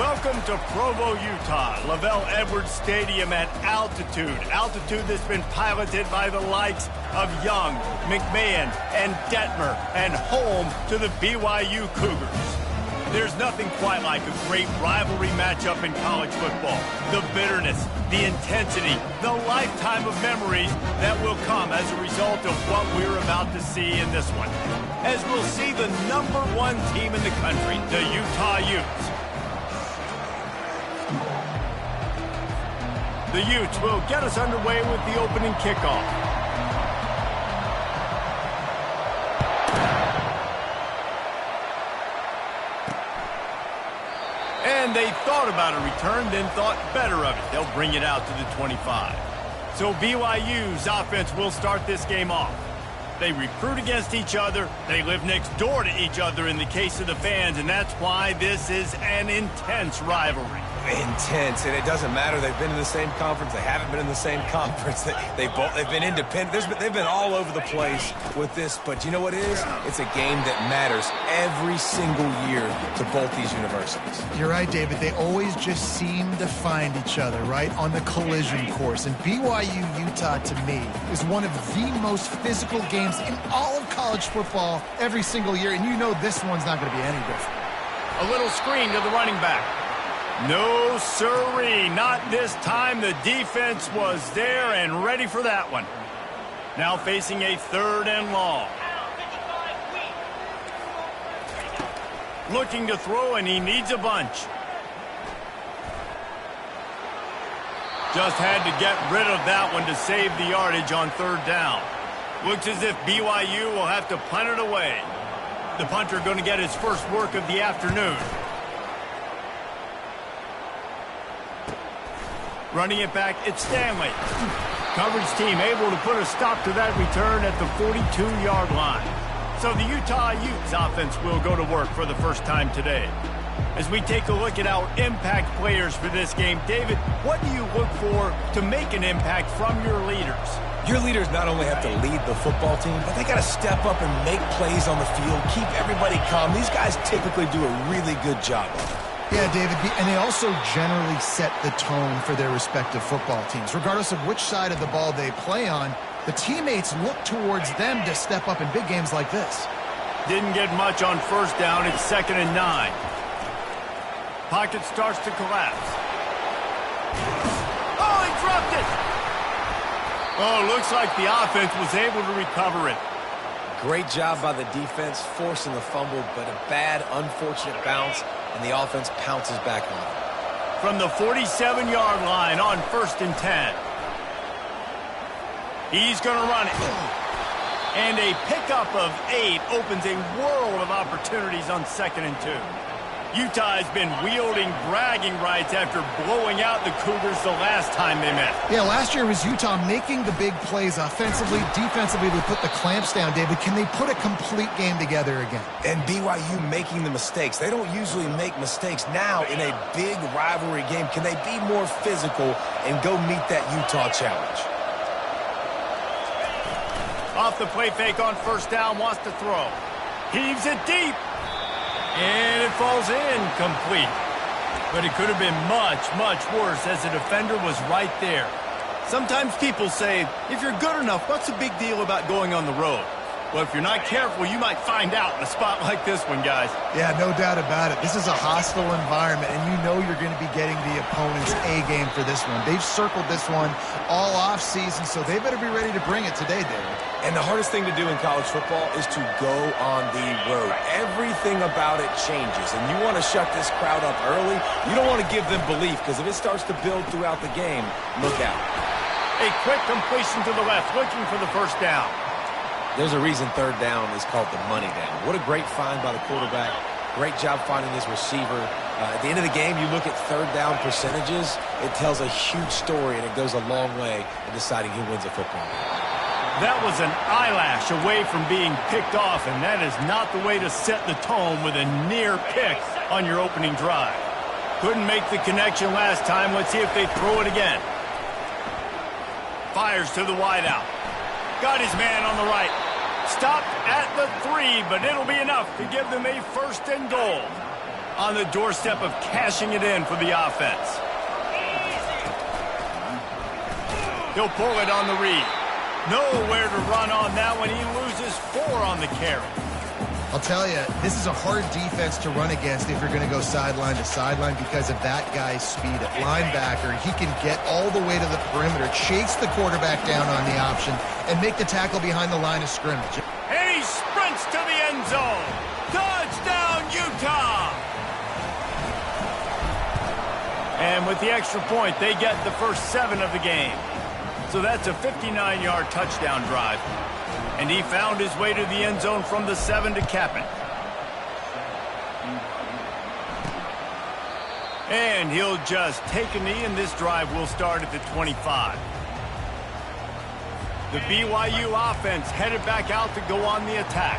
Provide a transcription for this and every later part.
Welcome to Provo, Utah, Lavelle Edwards Stadium at altitude. Altitude that's been piloted by the likes of Young, McMahon, and Detmer, and home to the BYU Cougars. There's nothing quite like a great rivalry matchup in college football. The bitterness, the intensity, the lifetime of memories that will come as a result of what we're about to see in this one. As we'll see the #1 team in the country, the Utah Utes. The Utes will get us underway with the opening kickoff. And they thought about a return, then thought better of it. They'll bring it out to the 25. So BYU's offense will start this game off. They recruit against each other. They live next door to each other in the case of the fans, and that's why this is an intense rivalry. Intense, and it doesn't matter. They've been in the same conference. They haven't been in the same conference. They've been independent. They've been all over the place with this. But you know what it is? It's a game that matters every single year to both these universities. You're right, David. They always just seem to find each other, right, on the collision course. And BYU-Utah, to me, is one of the most physical games in all of college football every single year. And you know this one's not going to be any different. A little screen to the running back. No, sirree, not this time. The defense was there and ready for that one. Now facing a 3rd and long. Looking to throw, and he needs a bunch. Just had to get rid of that one to save the yardage on 3rd down. Looks as if BYU will have to punt it away. The punter going to get his first work of the afternoon. Running it back, it's Stanley. Coverage team able to put a stop to that return at the 42-yard line. So the Utah Utes offense will go to work for the first time today. As we take a look at our impact players for this game, David, what do you look for to make an impact from your leaders? Your leaders not only have to lead the football team, but they got to step up and make plays on the field, keep everybody calm. These guys typically do a really good job of it. Yeah, David, and they also generally set the tone for their respective football teams. Regardless of which side of the ball they play on, the teammates look towards them to step up in big games like this. Didn't get much on 1st down. It's 2nd and 9. Pocket starts to collapse. Oh, he dropped it! Oh, looks like the offense was able to recover it. Great job by the defense, forcing the fumble, but a bad, unfortunate bounce, and the offense pounces back on it. From the 47-yard line on 1st and 10. He's going to run it. And a pickup of 8 opens a world of opportunities on 2nd and 2. Utah has been wielding bragging rights after blowing out the Cougars the last time they met. Yeah, last year was Utah making the big plays offensively, defensively. They put the clamps down, David. Can they put a complete game together again? And BYU making the mistakes. They don't usually make mistakes. Now, in a big rivalry game, can they be more physical and go meet that Utah challenge? Off the play fake on 1st down, wants to throw. Heaves it deep. And it falls in complete. But it could have been much, much worse as the defender was right there. Sometimes people say, if you're good enough, what's the big deal about going on the road? Well, if you're not careful, you might find out in a spot like this one, guys. Yeah, no doubt about it. This is a hostile environment, and you know you're going to be getting the opponent's A game for this one. They've circled this one all offseason, so they better be ready to bring it today, David. And the hardest thing to do in college football is to go on the road. Everything about it changes, and you want to shut this crowd up early. You don't want to give them belief, because if it starts to build throughout the game, look out. A quick completion to the left, looking for the 1st down. There's a reason 3rd down is called the money down. What a great find by the quarterback. Great job finding his receiver. At the end of the game, you look at 3rd down percentages. It tells a huge story, and it goes a long way in deciding who wins a football game. That was an eyelash away from being picked off, and that is not the way to set the tone with a near pick on your opening drive. Couldn't make the connection last time. Let's see if they throw it again. Fires to the wideout. Got his man on the right. Stopped at the 3, but it'll be enough to give them a 1st and goal. on the doorstep of cashing it in for the offense. He'll pull it on the read. Nowhere to run on that one. He loses 4 on the carry. I'll tell you, this is a hard defense to run against if you're going to go sideline to sideline because of that guy's speed at linebacker. He can get all the way to the perimeter, chase the quarterback down on the option, and make the tackle behind the line of scrimmage. And he sprints to the end zone. Touchdown, Utah! And with the extra point, they get the first 7 of the game. So that's a 59-yard touchdown drive. And he found his way to the end zone from the 7 to cap it. And he'll just take a knee, and this drive will start at the 25. The BYU offense headed back out to go on the attack.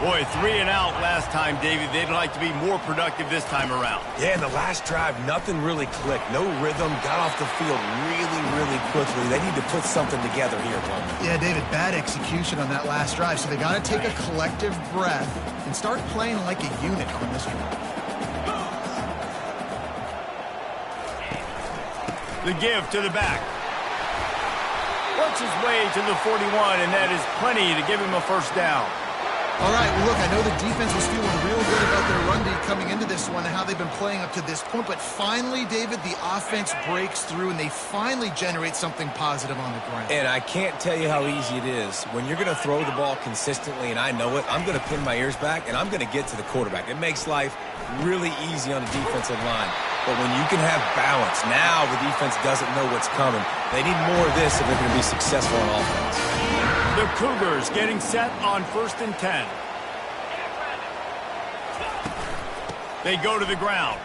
Boy, 3 and out last time, David. They'd like to be more productive this time around. Yeah, in the last drive, nothing really clicked. No rhythm, got off the field really quickly. They need to put something together here, Tony. Yeah, David, bad execution on that last drive, so they got to take a collective breath and start playing like a unit on this drive. The give to the back. Works his way to the 41, and that is plenty to give him a first down. All right, well, look, I know the defense was feeling real good about their run D coming into this one and how they've been playing up to this point, but finally, David, the offense breaks through and they finally generate something positive on the ground. And I can't tell you how easy it is. When you're going to throw the ball consistently, and I know it, I'm going to pin my ears back, and I'm going to get to the quarterback. It makes life really easy on the defensive line. But when you can have balance, now the defense doesn't know what's coming. They need more of this if they're going to be successful on offense. The Cougars getting set on 1st and 10. They go to the ground.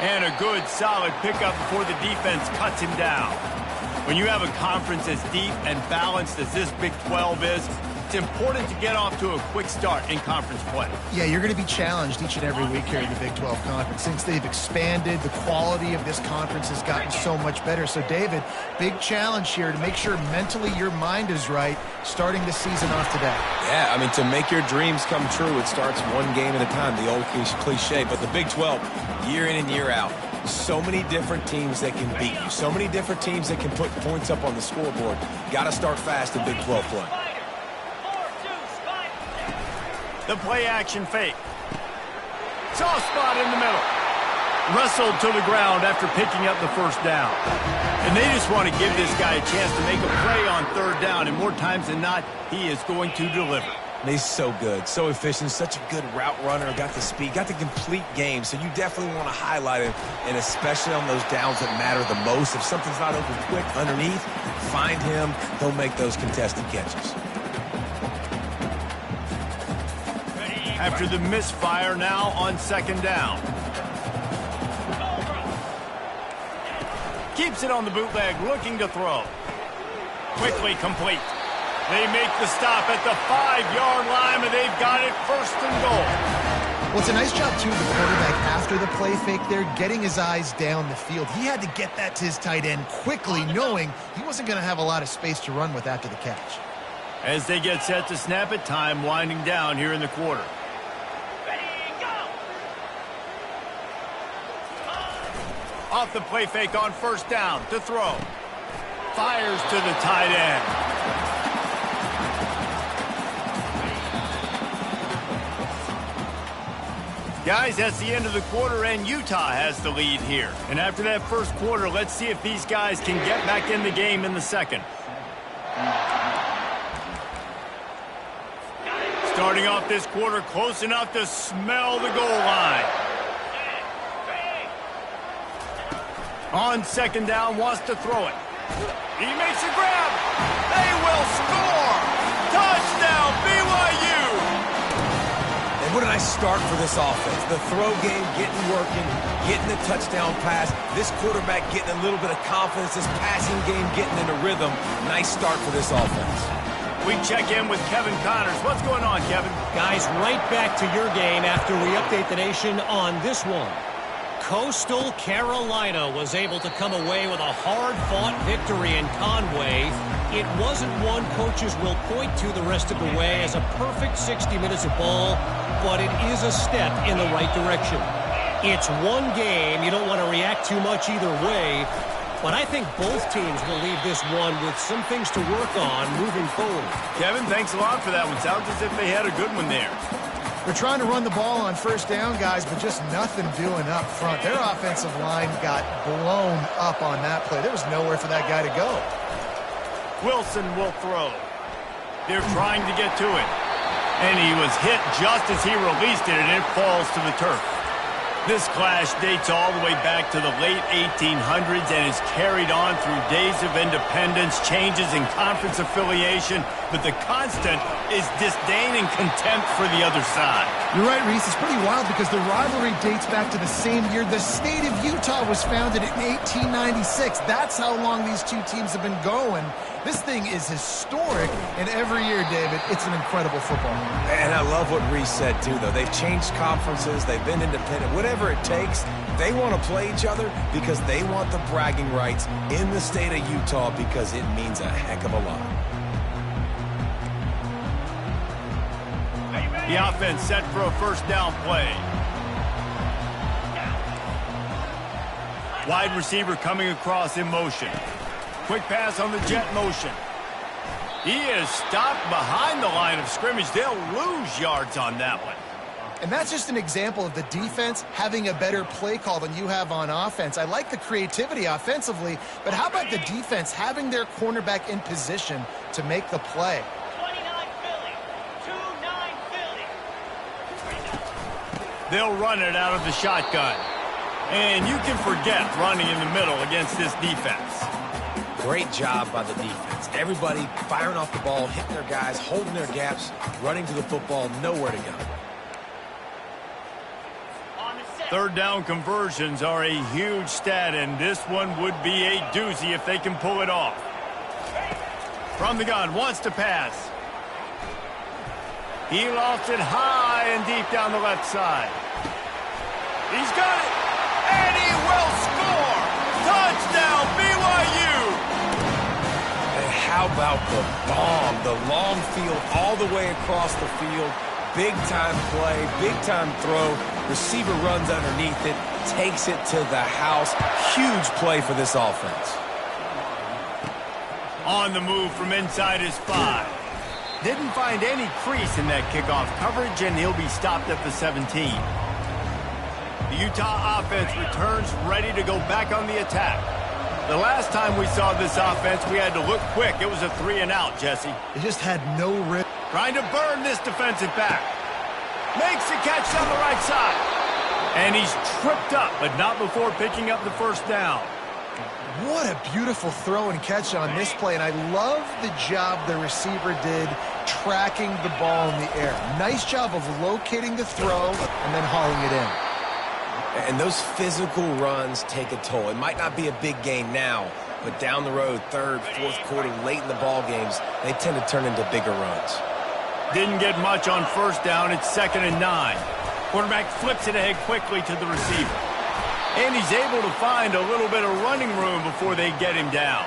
And a good, solid pickup before the defense cuts him down. When you have a conference as deep and balanced as this Big 12 is, it's important to get off to a quick start in conference play. Yeah, you're going to be challenged each and every week here in the Big 12 Conference. Since they've expanded, the quality of this conference has gotten so much better. So, David, big challenge here to make sure mentally your mind is right starting the season off today. Yeah, I mean, to make your dreams come true, it starts one game at a time, the old cliche. But the Big 12, year in and year out, so many different teams that can beat you, so many different teams that can put points up on the scoreboard. Got to start fast in Big 12 play. The play-action fake. Soft spot in the middle. Wrestled to the ground after picking up the first down. And they just want to give this guy a chance to make a play on 3rd down, and more times than not, he is going to deliver. And he's so good, so efficient, such a good route runner, got the speed, got the complete game, so you definitely want to highlight him, and especially on those downs that matter the most. If something's not open quick underneath, find him, he'll make those contested catches. After the misfire, now on 2nd down. Keeps it on the bootleg, looking to throw. Quickly complete. They make the stop at the 5-yard line, and they've got it 1st and goal. Well, it's a nice job, too, of the quarterback after the play fake there, getting his eyes down the field. He had to get that to his tight end quickly, knowing he wasn't going to have a lot of space to run with after the catch. As they get set to snap it, time winding down here in the quarter. Off the play fake on 1st down to throw. Fires to the tight end. Guys, that's the end of the quarter, and Utah has the lead here. And after that first quarter, let's see if these guys can get back in the game in the second. Starting off this quarter close enough to smell the goal line. On 2nd down, wants to throw it. He makes a grab. They will score. Touchdown, BYU. And what a nice start for this offense. The throw game getting working, getting the touchdown pass. This quarterback getting a little bit of confidence. This passing game getting in a rhythm. Nice start for this offense. We check in with Kevin Connors. What's going on, Kevin? Guys, right back to your game after we update the nation on this one. Coastal Carolina was able to come away with a hard-fought victory in Conway. It wasn't one coaches will point to the rest of the way as a perfect 60 minutes of ball, but it is a step in the right direction. It's one game. You don't want to react too much either way, but I think both teams will leave this one with some things to work on moving forward. Kevin, thanks a lot for that one. Sounds as if they had a good one there. They're trying to run the ball on first down, guys, but just nothing doing up front. Their offensive line got blown up on that play. There was nowhere for that guy to go. Wilson will throw. They're trying to get to it. And he was hit just as he released it, and it falls to the turf. This clash dates all the way back to the late 1800s and is carried on through days of independence, changes in conference affiliation, but the constant is disdain and contempt for the other side. You're right, Reese. It's pretty wild because the rivalry dates back to the same year the state of Utah was founded in 1896. That's how long these two teams have been going. This thing is historic, and every year, David, it's an incredible football. And I love what Reese said, too, though. They've changed conferences. They've been independent. Whatever it takes, they want to play each other because they want the bragging rights in the state of Utah because it means a heck of a lot. The offense set for a first down play. Wide receiver coming across in motion. Quick pass on the jet motion. He is stopped behind the line of scrimmage. They'll lose yards on that one. And that's just an example of the defense having a better play call than you have on offense. I like the creativity offensively, but how about the defense having their cornerback in position to make the play? 29 Philly. 2-9 Philly. They'll run it out of the shotgun. And you can forget running in the middle against this defense. Great job by the defense. Everybody firing off the ball, hitting their guys, holding their gaps, running to the football, nowhere to go. Third down conversions are a huge stat, and this one would be a doozy if they can pull it off. From the gun, wants to pass. He lofts it high and deep down the left side. He's got it, and he will score! Touchdown, BYU! And how about the bomb? The long field all the way across the field. Big-time play, big-time throw. Receiver runs underneath it, takes it to the house. Huge play for this offense. On the move from inside his 5. Didn't find any crease in that kickoff coverage, and he'll be stopped at the 17. The Utah offense returns ready to go back on the attack. The last time we saw this offense, we had to look quick. It was a 3-and-out, Jesse. It just had no rip. Trying to burn this defensive back. Makes the catch on the right side. And he's tripped up, but not before picking up the first down. What a beautiful throw and catch on this play, and I love the job the receiver did tracking the ball in the air. Nice job of locating the throw and then hauling it in. And those physical runs take a toll. It might not be a big gain now, but down the road, third, fourth quarter, late in the ball games, they tend to turn into bigger runs. Didn't get much on first down. It's 2nd and 9. Quarterback flips it ahead quickly to the receiver. And he's able to find a little bit of running room before they get him down.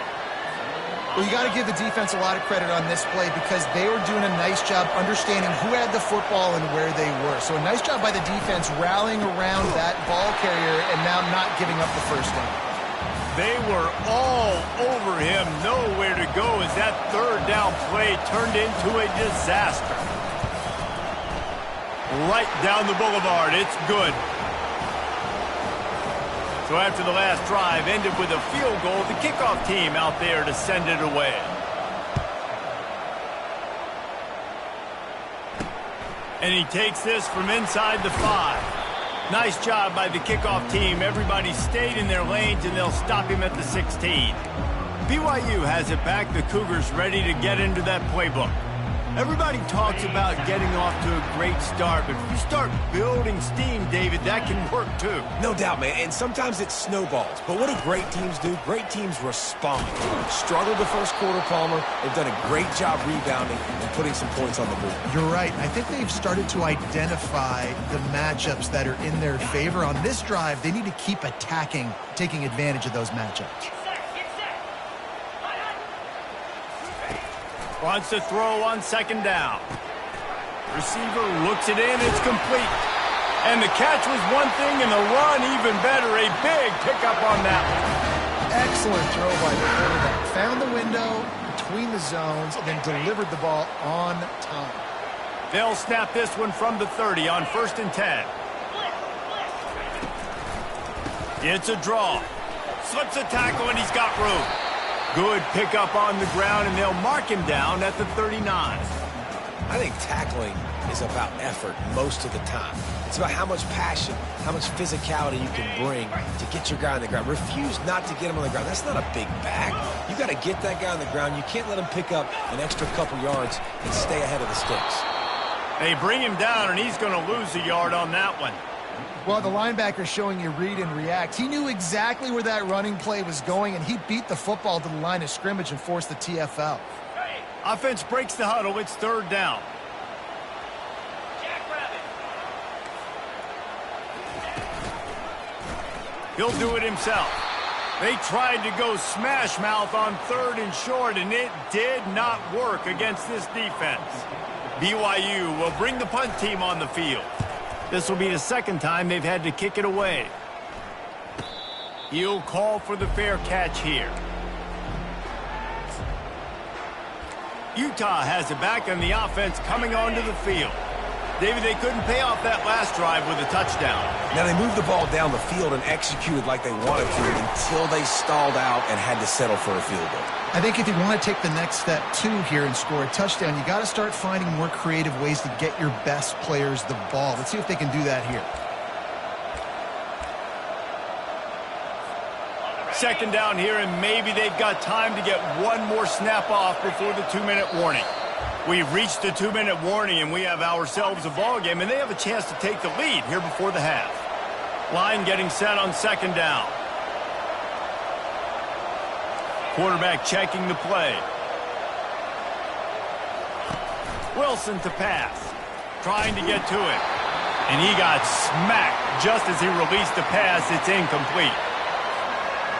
Well, you got to give the defense a lot of credit on this play because they were doing a nice job understanding who had the football and where they were. So a nice job by the defense rallying around that ball carrier and now not giving up the first down. They were all over him, nowhere to go as that third down play turned into a disaster. Right down the boulevard, it's good. So after the last drive ended with a field goal, the kickoff team out there to send it away. And he takes this from inside the 5. Nice job by the kickoff team. Everybody stayed in their lanes, and they'll stop him at the 16. BYU has it back. The Cougars ready to get into that playbook. Everybody talks about getting off to a great start, but if you start building steam, David, that can work too. No doubt, man, and sometimes it snowballs. But what do great teams do? Great teams respond. Struggled the first quarter, Palmer. They've done a great job rebounding and putting some points on the board. You're right. I think they've started to identify the matchups that are in their favor. On this drive, they need to keep attacking, taking advantage of those matchups. Get set. Wants to throw on second down. Receiver looks it in. It's complete. And the catch was one thing, and the run even better. A big pickup on that one. Excellent throw by the quarterback. Found the window between the zones, and then delivered the ball on time. They'll snap this one from the 30 on 1st and 10. It's a draw. Slips a tackle, and he's got room. Good pickup on the ground, and they'll mark him down at the 39. I think tackling is about effort most of the time. It's about how much passion, how much physicality you can bring to get your guy on the ground. Refuse not to get him on the ground. That's not a big back. You got to get that guy on the ground. You can't let him pick up an extra couple yards and stay ahead of the sticks. They bring him down, and he's going to lose a yard on that one. Well, the linebacker showing you read and react. He knew exactly where that running play was going, and he beat the football to the line of scrimmage and forced the TFL. Offense breaks the huddle. It's 3rd down. Jackrabbit. He'll do it himself. They tried to go smash mouth on 3rd and short, and it did not work against this defense. BYU will bring the punt team on the field. This will be the second time they've had to kick it away. He'll call for the fair catch here. Utah has it back, and the offense coming onto the field. David, they couldn't pay off that last drive with a touchdown. Now, they moved the ball down the field and executed like they wanted to until they stalled out and had to settle for a field goal. I think if you want to take the next step, too, here and score a touchdown, you got to start finding more creative ways to get your best players the ball. Let's see if they can do that here. Second down here, and maybe they've got time to get one more snap off before the 2-minute warning. We've reached the 2-minute warning, and we have ourselves a ball game, and they have a chance to take the lead here before the half. Line getting set on second down. Quarterback checking the play. Wilson to pass. Trying to get to it. And he got smacked just as he released the pass. It's incomplete.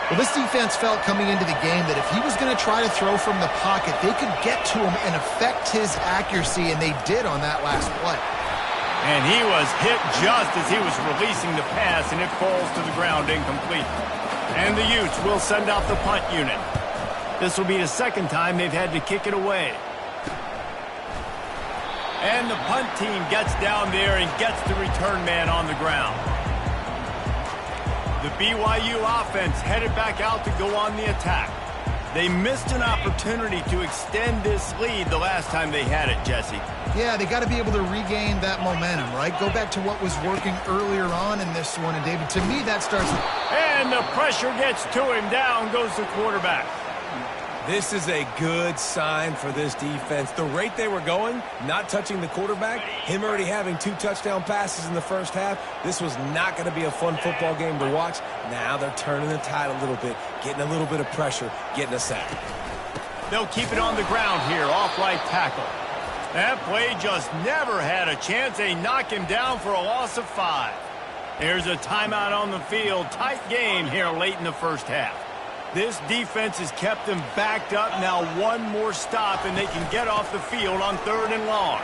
Well, this defense felt coming into the game that if he was going to try to throw from the pocket, they could get to him and affect his accuracy, and they did on that last play. And he was hit just as he was releasing the pass, and it falls to the ground incomplete. And the Utes will send out the punt unit. This will be the second time they've had to kick it away. And the punt team gets down there and gets the return man on the ground. The BYU offense headed back out to go on the attack. They missed an opportunity to extend this lead the last time they had it, Jesse. Yeah, they got to be able to regain that momentum, right? Go back to what was working earlier on in this one. And, David, to me, that starts with... And the pressure gets to him. Down goes the quarterback. This is a good sign for this defense. The rate they were going, not touching the quarterback, him already having 2 touchdown passes in the first half, this was not going to be a fun football game to watch. Now they're turning the tide a little bit, getting a little bit of pressure, getting a sack. They'll keep it on the ground here, off right tackle. That play just never had a chance. They knock him down for a loss of 5. There's a timeout on the field. Tight game here late in the first half. This defense has kept them backed up. Now one more stop, and they can get off the field on 3rd and long.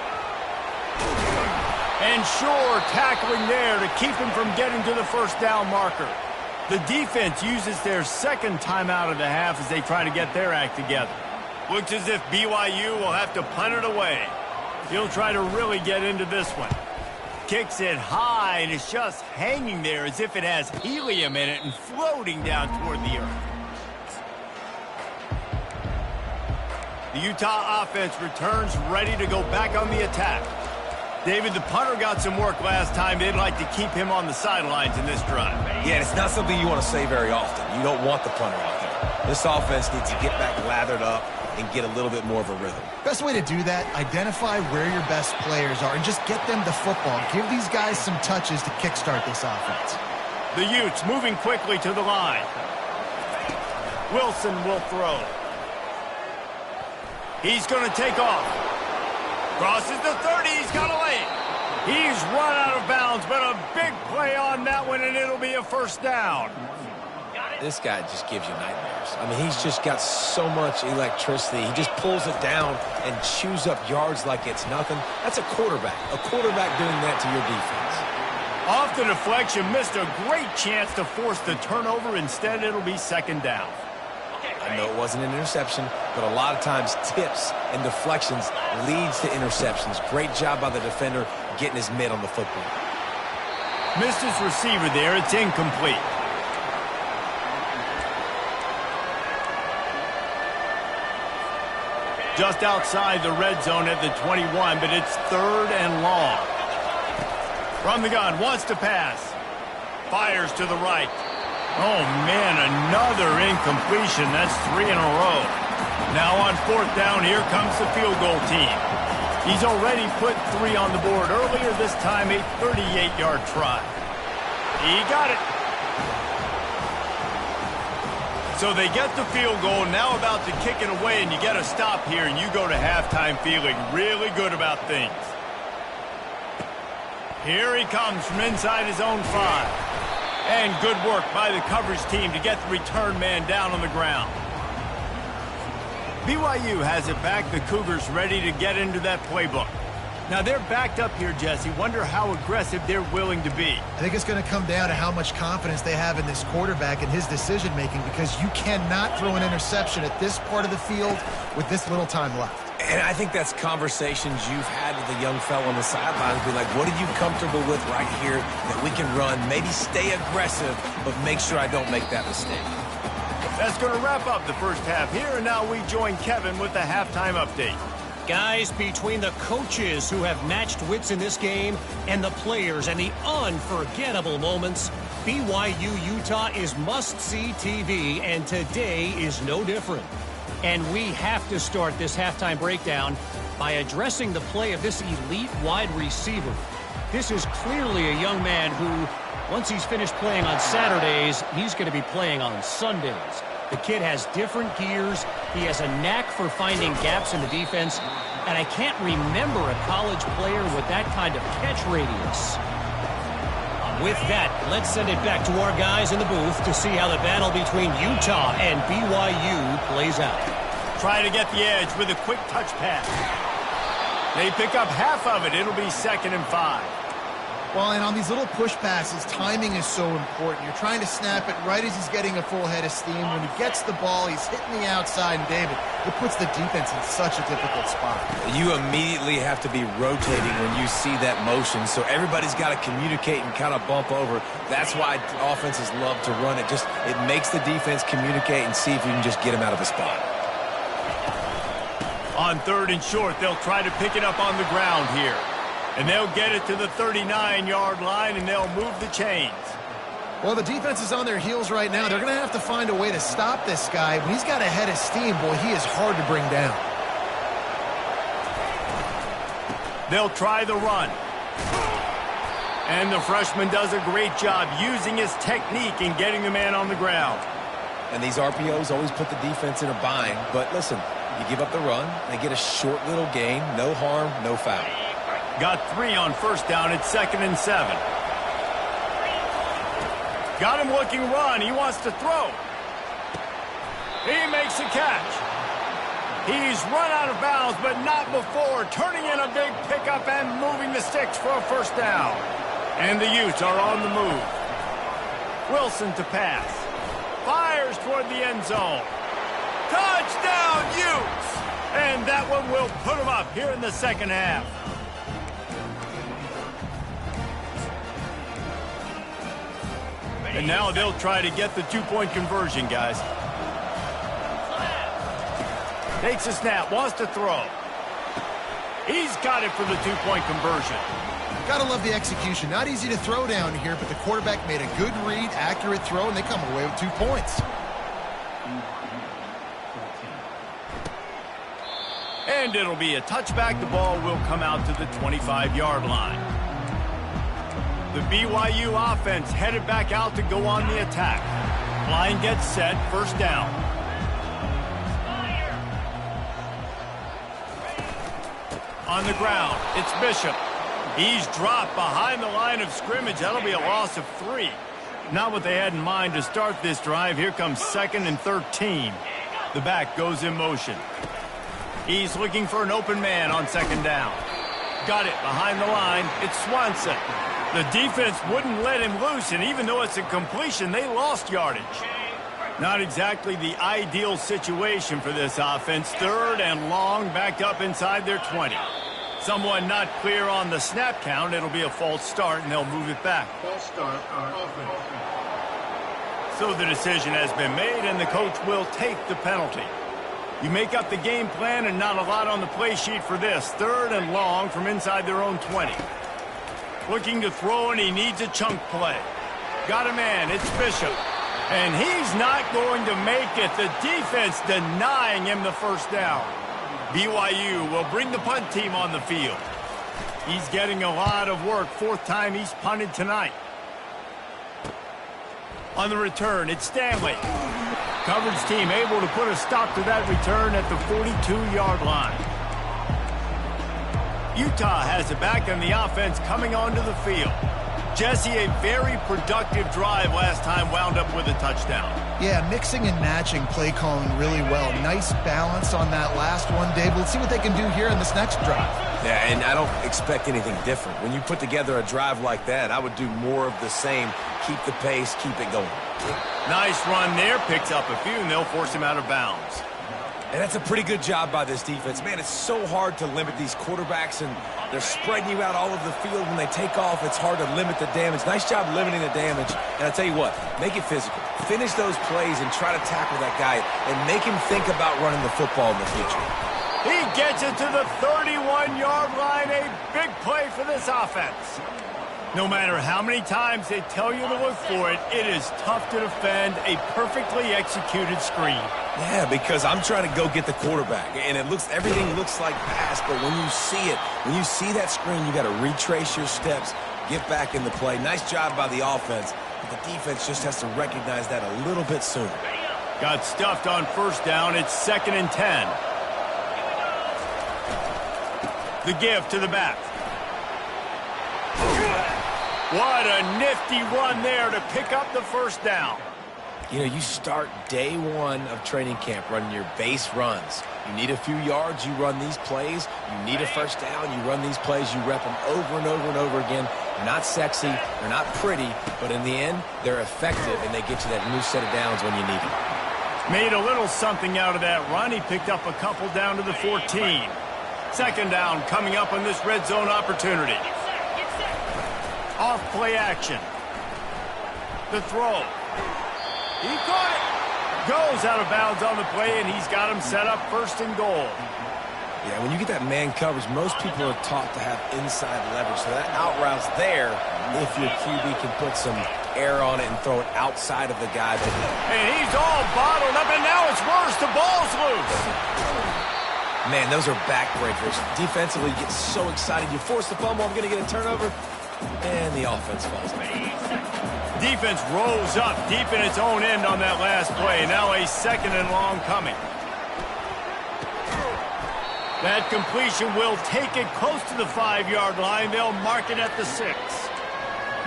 And Shore tackling there to keep him from getting to the first down marker. The defense uses their second timeout of the half as they try to get their act together. Looks as if BYU will have to punt it away. He'll try to really get into this one. Kicks it high, and it's just hanging there as if it has helium in it and floating down toward the earth. The Utah offense returns ready to go back on the attack. David, the punter got some work last time. They'd like to keep him on the sidelines in this drive. Yeah, it's not something you want to say very often. You don't want the punter out there. This offense needs to get back lathered up, and get a little bit more of a rhythm. Best way to do that, identify where your best players are and just get them the football. Give these guys some touches to kickstart this offense. The Utes moving quickly to the line. Wilson will throw. He's going to take off. Crosses the 30. He's got a lane. He's run out of bounds, but a big play on that one, and it'll be a first down. This guy just gives you nightmares. I mean, he's just got so much electricity. He just pulls it down and chews up yards like it's nothing. That's a quarterback doing that to your defense. Off the deflection, missed a great chance to force the turnover. Instead, it'll be second down. I know it wasn't an interception, but a lot of times tips and deflections leads to interceptions. Great job by the defender getting his mitt on the football. Missed his receiver there. It's incomplete. Just outside the red zone at the 21, but it's third and long. From the gun, wants to pass. Fires to the right. Oh, man, another incompletion. That's 3 in a row. Now on fourth down, here comes the field goal team. He's already put 3 on the board earlier, this time a 38-yard try. He got it. So they get the field goal, now about to kick it away, and you get a stop here, and you go to halftime feeling really good about things. Here he comes from inside his own 5. And good work by the coverage team to get the return man down on the ground. BYU has it back. The Cougars ready to get into that playbook. Now they're backed up here, Jesse. Wonder how aggressive they're willing to be. I think it's going to come down to how much confidence they have in this quarterback and his decision-making, because you cannot throw an interception at this part of the field with this little time left. And I think that's conversations you've had with the young fellow on the sidelines. Be like, what are you comfortable with right here that we can run? Maybe stay aggressive, but make sure I don't make that mistake. That's going to wrap up the first half here, and now we join Kevin with the halftime update. Guys, between the coaches who have matched wits in this game and the players and the unforgettable moments, BYU-Utah is must-see TV, and today is no different. And we have to start this halftime breakdown by addressing the play of this elite wide receiver. This is clearly a young man who, once he's finished playing on Saturdays, he's going to be playing on Sundays. The kid has different gears. He has a knack for finding gaps in the defense. And I can't remember a college player with that kind of catch radius. With that, let's send it back to our guys in the booth to see how the battle between Utah and BYU plays out. Try to get the edge with a quick touch pass. They pick up half of it. It'll be 2nd and 5. Well, and on these little push passes, timing is so important. You're trying to snap it right as he's getting a full head of steam. When he gets the ball, he's hitting the outside, and David, it puts the defense in such a difficult spot. You immediately have to be rotating when you see that motion, so everybody's got to communicate and kind of bump over. That's why offenses love to run it. It makes the defense communicate and see if you can just get him out of a spot. On 3rd and short, they'll try to pick it up on the ground here. And they'll get it to the 39-yard line, and they'll move the chains. Well, the defense is on their heels right now. They're going to have to find a way to stop this guy. When he's got a head of steam, boy, he is hard to bring down. They'll try the run. And the freshman does a great job using his technique and getting the man on the ground. And these RPOs always put the defense in a bind. But listen, you give up the run, they get a short little gain, no harm, no foul. Got 3 on first down. It's 2nd and 7. Got him looking run. He wants to throw. He makes a catch. He's run out of bounds, but not before. Turning in a big pickup and moving the sticks for a first down. And the Utes are on the move. Wilson to pass. Fires toward the end zone. Touchdown, Utes! And that one will put them up here in the second half. And now they'll try to get the 2-point conversion, guys. Takes a snap, wants to throw. He's got it for the 2-point conversion. Gotta love the execution. Not easy to throw down here, but the quarterback made a good read, accurate throw, and they come away with 2 points. And it'll be a touchback. The ball will come out to the 25-yard line. The BYU offense headed back out to go on the attack. Line gets set, first down. On the ground, it's Bishop. He's dropped behind the line of scrimmage. That'll be a loss of 3. Not what they had in mind to start this drive. Here comes 2nd and 13. The back goes in motion. He's looking for an open man on 2nd down. Got it behind the line. It's Swanson. The defense wouldn't let him loose, and even though it's a completion, they lost yardage. Not exactly the ideal situation for this offense. 3rd and long, backed up inside their 20. Someone not clear on the snap count. It'll be a false start, and they'll move it back. False start on offense. So the decision has been made, and the coach will take the penalty. You make up the game plan, and not a lot on the play sheet for this. 3rd and long from inside their own 20. Looking to throw, and he needs a chunk play. Got a man. It's Bishop. And he's not going to make it. The defense denying him the first down. BYU will bring the punt team on the field. He's getting a lot of work. 4th time he's punted tonight. On the return, it's Stanley. Coverage team able to put a stop to that return at the 42-yard line. Utah has it back on the offense coming onto the field. Jesse, a very productive drive last time, wound up with a touchdown. Yeah, mixing and matching play calling really well. Nice balance on that last one, Dave. Let's see what they can do here in this next drive. Yeah, and I don't expect anything different. When you put together a drive like that, I would do more of the same. Keep the pace, keep it going. Nice run there. Picks up a few, and they'll force him out of bounds. And that's a pretty good job by this defense. Man, it's so hard to limit these quarterbacks, and they're spreading you out all over the field. When they take off, it's hard to limit the damage. Nice job limiting the damage. And I tell you what, make it physical. Finish those plays and try to tackle that guy and make him think about running the football in the future. He gets it to the 31-yard line. A big play for this offense. No matter how many times they tell you to look for it, it is tough to defend a perfectly executed screen. Yeah, because I'm trying to go get the quarterback, and everything looks like pass, but when you see it, when you see that screen, you got to retrace your steps, get back in the play. Nice job by the offense, but the defense just has to recognize that a little bit sooner. Got stuffed on first down. It's 2nd and 10. The give to the back. What a nifty run there to pick up the first down. You know, you start day 1 of training camp running your base runs. You need a few yards, you run these plays. You need a first down, you run these plays. You rep them over and over and over again. They're not sexy, they're not pretty, but in the end, they're effective, and they get you that new set of downs when you need them. Made a little something out of that run. He picked up a couple down to the 14. 2nd down coming up on this red zone opportunity. Off play action. The throw. He caught it. Goes out of bounds on the play, and he's got him set up 1st and goal. Yeah, when you get that man coverage, most people are taught to have inside leverage. So that out route's there if your QB can put some air on it and throw it outside of the guy. And he's all bottled up, and now it's worse. The ball's loose. Man, those are backbreakers. Defensively, you get so excited. You force the fumble, I'm going to get a turnover, and the offense falls down. Defense rose up deep in its own end on that last play. Now a 2nd and long coming. That completion will take it close to the 5-yard line. They'll mark it at the 6.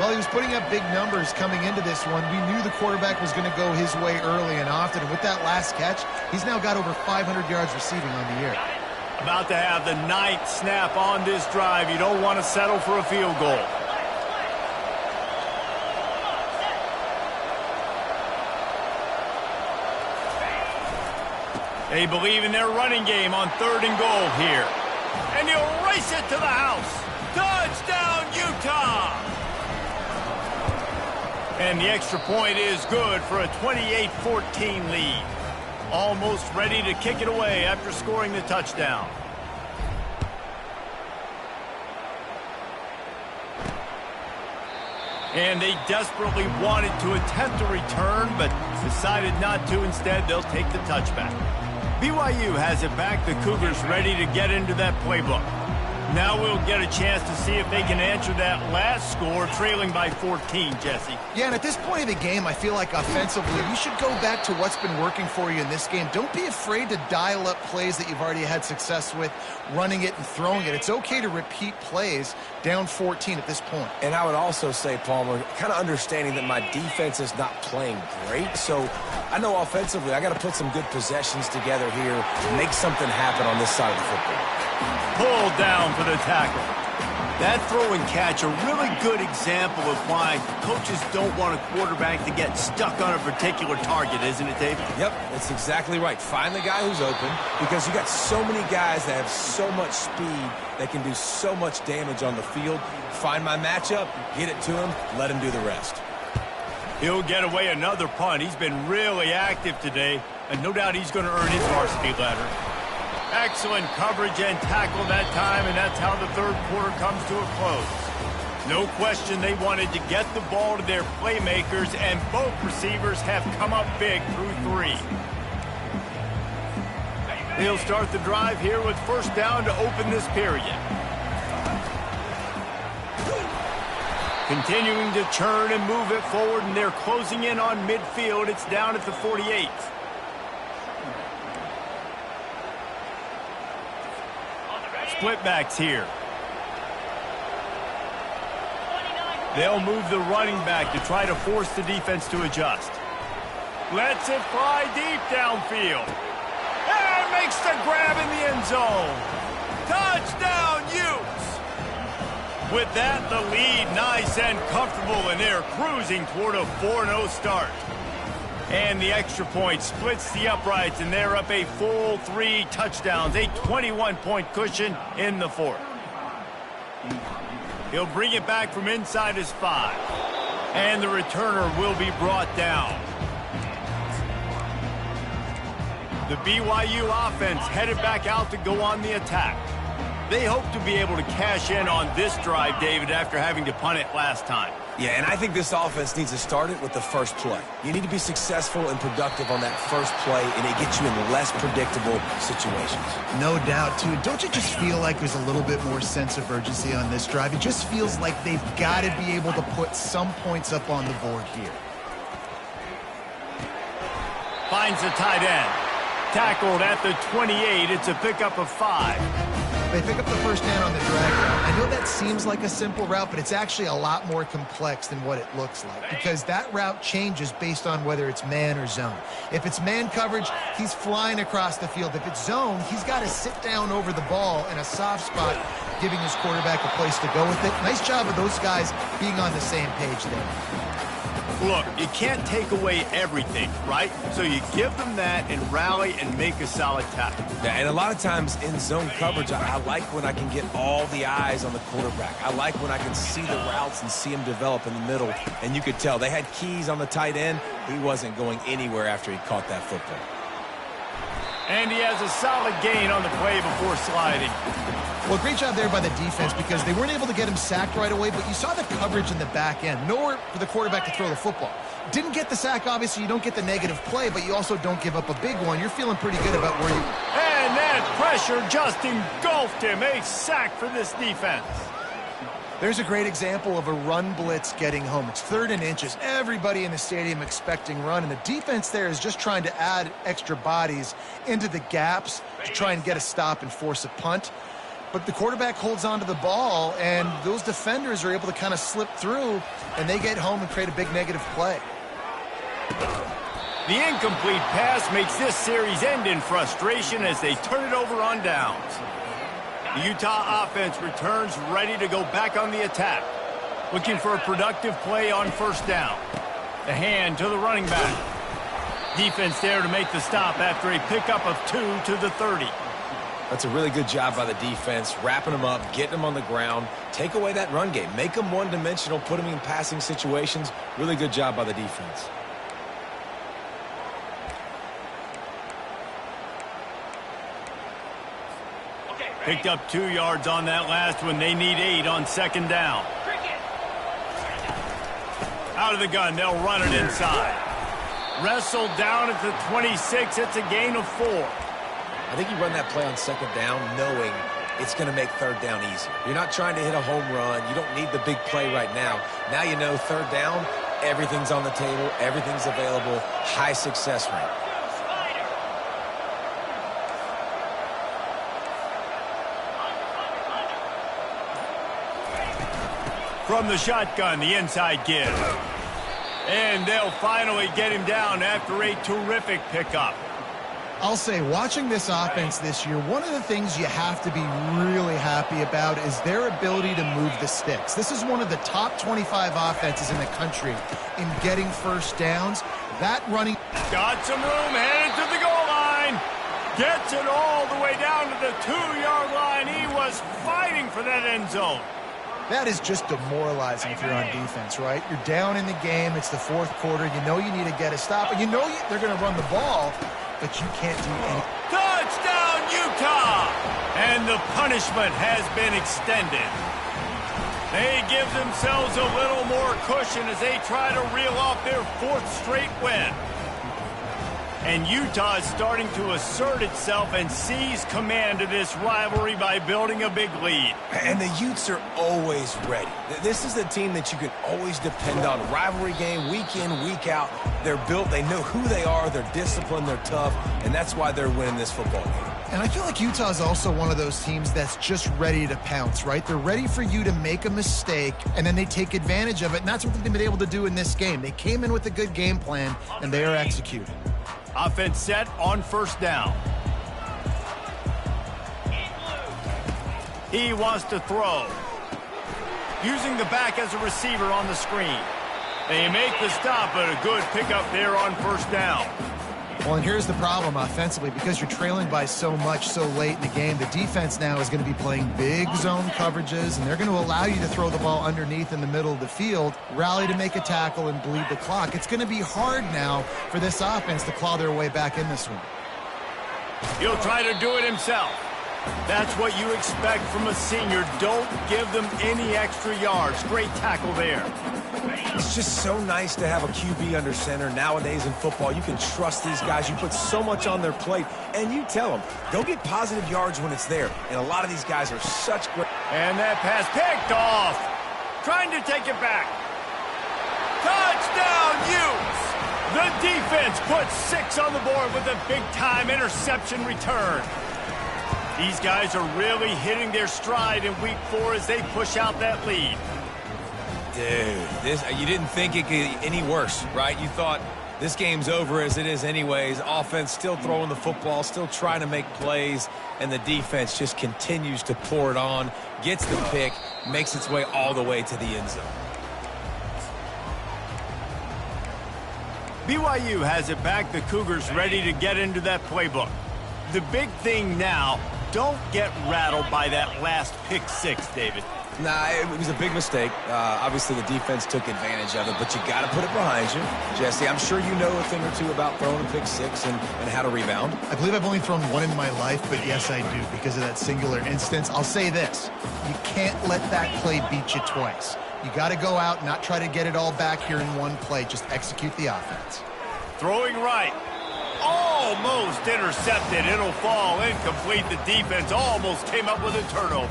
Well, he was putting up big numbers coming into this one. We knew the quarterback was going to go his way early and often. And with that last catch, he's now got over 500 yards receiving on the year. About to have the 9th snap on this drive. You don't want to settle for a field goal. They believe in their running game on 3rd and goal here. And he'll race it to the house. Touchdown, Utah! And the extra point is good for a 28-14 lead. Almost ready to kick it away after scoring the touchdown. And they desperately wanted to attempt a return, but decided not to. Instead, they'll take the touchback. BYU has it back. The Cougars ready to get into that playbook. Now we'll get a chance to see if they can answer that last score, trailing by 14, Jesse. Yeah, and at this point of the game, I feel like offensively, you should go back to what's been working for you in this game. Don't be afraid to dial up plays that you've already had success with, running it and throwing it. It's okay to repeat plays down 14 at this point. And I would also say, Palmer, kind of understanding that my defense is not playing great, so I know offensively I got to put some good possessions together here, make something happen on this side of the football. Pulled down for the tackle. That throw and catch, a really good example of why coaches don't want a quarterback to get stuck on a particular target, isn't it, David? Yep, that's exactly right. Find the guy who's open, because you got so many guys that have so much speed that can do so much damage on the field. Find my matchup, get it to him, let him do the rest. He'll get away another punt. He's been really active today, and no doubt he's going to earn his varsity letter. Excellent coverage and tackle that time, and that's how the third quarter comes to a close. No question they wanted to get the ball to their playmakers, and both receivers have come up big through 3. He'll start the drive here with first down to open this period. Continuing to churn and move it forward, and they're closing in on midfield. It's down at the 48. Split backs here. They'll move the running back to try to force the defense to adjust. Lets it fly deep downfield. And makes the grab in the end zone. Touchdown, Utes! With that, the lead nice and comfortable, and they're cruising toward a 4-0 start. And the extra point splits the uprights, and they're up a full 3 touchdowns, a 21-point cushion in the fourth. He'll bring it back from inside his 5. And the returner will be brought down. The BYU offense headed back out to go on the attack. They hope to be able to cash in on this drive, David, after having to punt it last time. Yeah, and I think this offense needs to start it with the first play. You need to be successful and productive on that first play, and it gets you in less predictable situations. No doubt, too. Don't you just feel like there's a little bit more sense of urgency on this drive? It just feels like they've got to be able to put some points up on the board here. Finds the tight end. Tackled at the 28. It's a pickup of 5. They pick up the first down on the drag route. I know that seems like a simple route, but it's actually a lot more complex than what it looks like, because that route changes based on whether it's man or zone. If it's man coverage, he's flying across the field. If it's zone, he's got to sit down over the ball in a soft spot, giving his quarterback a place to go with it. Nice job of those guys being on the same page there. Look, you can't take away everything, right? So you give them that and rally and make a solid tackle. Yeah, and a lot of times in zone coverage, I like when I can get all the eyes on the quarterback. I like when I can see the routes and see them develop in the middle. And you could tell they had keys on the tight end. He wasn't going anywhere after he caught that football. And he has a solid gain on the play before sliding. Well, great job there by the defense, because they weren't able to get him sacked right away, but you saw the coverage in the back end. Nowhere for the quarterback to throw the football. Didn't get the sack, obviously. You don't get the negative play, but you also don't give up a big one. You're feeling pretty good about where you... And that pressure just engulfed him. A sack for this defense. There's a great example of a run blitz getting home. It's 3rd and inches. Everybody in the stadium expecting run, and the defense there is just trying to add extra bodies into the gaps to try and get a stop and force a punt. But the quarterback holds onto the ball, and those defenders are able to kind of slip through, and they get home and create a big negative play. The incomplete pass makes this series end in frustration as they turn it over on downs. The Utah offense returns ready to go back on the attack. Looking for a productive play on first down. The hand to the running back. Defense there to make the stop after a pickup of 2 to the 30. That's a really good job by the defense, wrapping them up, getting them on the ground. Take away that run game. Make them one-dimensional, put them in passing situations. Really good job by the defense. Picked up 2 yards on that last one. They need 8 on second down. Out of the gun, they'll run it inside. Wrestled down at the 26. It's a gain of 4. I think you run that play on second down knowing it's going to make third down easier. You're not trying to hit a home run. You don't need the big play right now. Now you know third down, everything's on the table, everything's available, high success rate. From the shotgun, the inside give. And they'll finally get him down after a terrific pickup. I'll say, watching this offense this year, one of the things you have to be really happy about is their ability to move the sticks. This is one of the top 25 offenses in the country in getting first downs. That running... Got some room, headed to the goal line. Gets it all the way down to the 2-yard line. He was fighting for that end zone. That is just demoralizing if you're on defense, right? You're down in the game. It's the fourth quarter. You know you need to get a stop. And you know they're going to run the ball, but you can't do anything. Touchdown, Utah! And the punishment has been extended. They give themselves a little more cushion as they try to reel off their fourth straight win. And Utah is starting to assert itself and seize command of this rivalry by building a big lead. And the Utes are always ready. This is the team that you can always depend on. Rivalry game, week in, week out. They're built, they know who they are, they're disciplined, they're tough, and that's why they're winning this football game. And I feel like Utah is also one of those teams that's just ready to pounce, right? They're ready for you to make a mistake, and then they take advantage of it, and that's what they've been able to do in this game. They came in with a good game plan, and they are executing. Offense set on first down. He wants to throw. Using the back as a receiver on the screen. They make the stop, but a good pickup there on first down. Well, and here's the problem offensively. Because you're trailing by so much so late in the game, the defense now is going to be playing big zone coverages, and they're going to allow you to throw the ball underneath in the middle of the field, rally to make a tackle, and bleed the clock. It's going to be hard now for this offense to claw their way back in this one. He'll try to do it himself. That's what you expect from a senior. Don't give them any extra yards. Great tackle there. It's just so nice to have a QB under center. Nowadays in football, you can trust these guys. You put so much on their plate, and you tell them, go get positive yards when it's there. And a lot of these guys are such great... And that pass picked off. Trying to take it back. Touchdown, Utes! The defense puts 6 on the board with a big-time interception return. These guys are really hitting their stride in week 4 as they push out that lead. Dude, you didn't think it could get any worse, right? You thought this game's over as it is anyways. Offense still throwing the football, still trying to make plays, and the defense just continues to pour it on, gets the pick, makes its way all the way to the end zone. BYU has it back. The Cougars ready to get into that playbook. The big thing now, don't get rattled by that last pick 6, David. Nah, it was a big mistake. Obviously, the defense took advantage of it, but you got to put it behind you. Jesse, I'm sure you know a thing or two about throwing a pick 6 and how to rebound. I believe I've only thrown one in my life, but yes, I do, because of that singular instance. I'll say this. You can't let that play beat you twice. You got to go out and not try to get it all back here in one play. Just execute the offense. Throwing right. Almost intercepted. It'll fall incomplete. The defense almost came up with a turnover.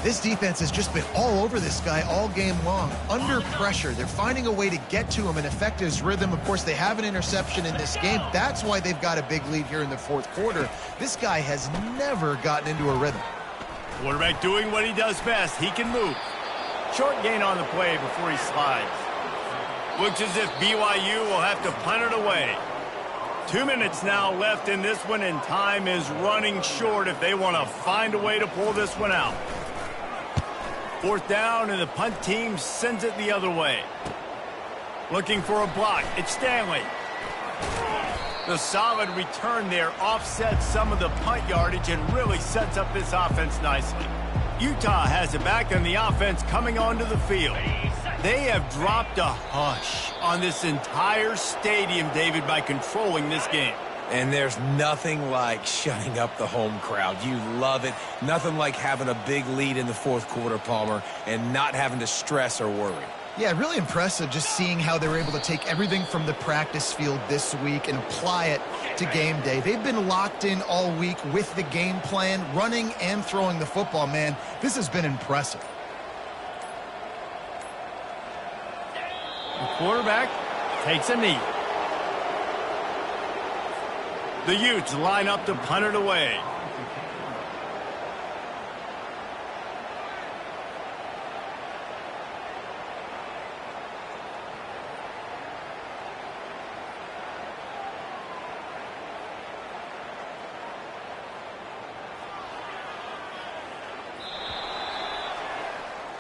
This defense has just been all over this guy all game long. Under pressure, they're finding a way to get to him and affect his rhythm. Of course, they have an interception in this game. That's why they've got a big lead here in the fourth quarter. This guy has never gotten into a rhythm. Quarterback doing what he does best. He can move. Short gain on the play before he slides. Looks as if BYU will have to punt it away. 2 minutes now left in this one, and time is running short if they want to find a way to pull this one out. Fourth down, and the punt team sends it the other way. Looking for a block. It's Stanley. The solid return there offsets some of the punt yardage and really sets up this offense nicely. Utah has it back, and the offense coming onto the field. They have dropped a hush on this entire stadium, David, by controlling this game. And there's nothing like shutting up the home crowd. You love it. Nothing like having a big lead in the fourth quarter, Palmer, and not having to stress or worry. Yeah, really impressive just seeing how they were able to take everything from the practice field this week and apply it to game day. They've been locked in all week with the game plan, running and throwing the football, man. This has been impressive. The quarterback takes a knee. The Utes line up to punt it away.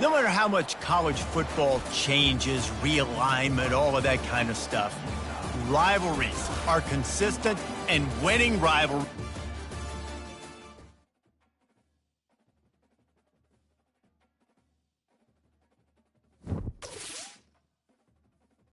No matter how much college football changes, realignment, all of that kind of stuff, rivalries are consistent, and winning rivalries